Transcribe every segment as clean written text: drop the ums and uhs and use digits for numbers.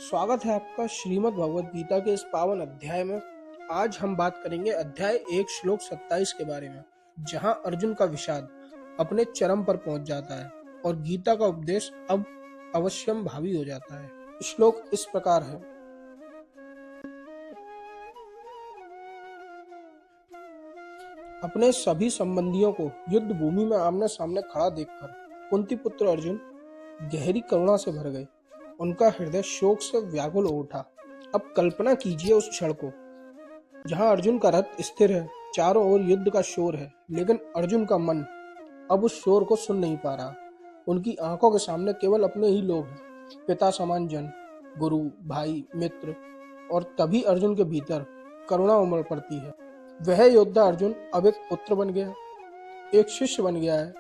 स्वागत है आपका श्रीमद् भगवद गीता के इस पावन अध्याय में। आज हम बात करेंगे अध्याय 1 श्लोक 27 के बारे में, जहां अर्जुन का विषाद अपने चरम पर पहुंच जाता है और गीता का उपदेश अब अवश्यम भावी हो जाता है। श्लोक इस प्रकार है। अपने सभी संबंधियों को युद्ध भूमि में आमने सामने खड़ा देखकर कुंती पुत्र अर्जुन गहरी करुणा से भर गए। उनका हृदय शोक से व्याकुल हो उठा। अब कल्पना कीजिए उस क्षण को जहां अर्जुन का रथ स्थिर है, चारों ओर युद्ध का शोर है, लेकिन अर्जुन का मन अब उस शोर को सुन नहीं पा रहा। उनकी आंखों के सामने केवल अपने ही लोग हैं, पिता समान जन, गुरु, भाई, मित्र। और तभी अर्जुन के भीतर करुणा उमड़ पड़ती है। वह योद्धा अर्जुन अब एक पुत्र बन गया, एक शिष्य बन गया है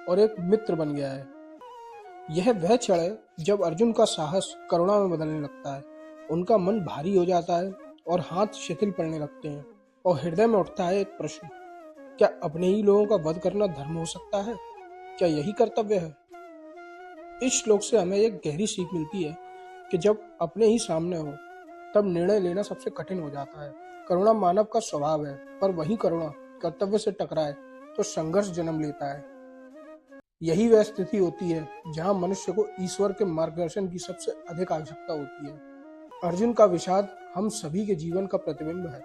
और एक मित्र बन गया है। यह वह क्षण है जब अर्जुन का साहस करुणा में बदलने लगता है। उनका मन भारी हो जाता है और हाथ शिथिल पड़ने लगते हैं और हृदय में उठता है एक प्रश्न, क्या अपने ही लोगों का वध करना धर्म हो सकता है? क्या यही कर्तव्य है? इस श्लोक से हमें एक गहरी सीख मिलती है कि जब अपने ही सामने हो तब निर्णय लेना सबसे कठिन हो जाता है। करुणा मानव का स्वभाव है, पर वही करुणा कर्तव्य से टकराए तो संघर्ष जन्म लेता है। यही वह स्थिति होती है जहां मनुष्य को ईश्वर के मार्गदर्शन की सबसे अधिक आवश्यकता होती है। अर्जुन का विषाद हम सभी के जीवन का प्रतिबिंब है।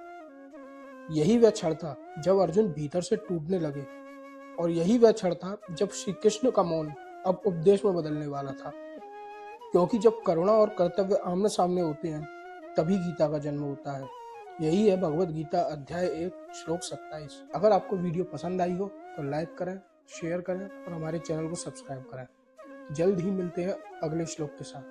यही वह क्षण था जब अर्जुन भीतर से टूटने लगे और यही वह क्षण था जब श्री कृष्ण का मौन अब उपदेश में बदलने वाला था। क्योंकि जब करुणा और कर्तव्य आमने सामने होते हैं तभी गीता का जन्म होता है। यही है भगवद गीता अध्याय 1 श्लोक 27। अगर आपको वीडियो पसंद आई हो तो लाइक करें, शेयर करें और हमारे चैनल को सब्सक्राइब करें। जल्द ही मिलते हैं अगले श्लोक के साथ।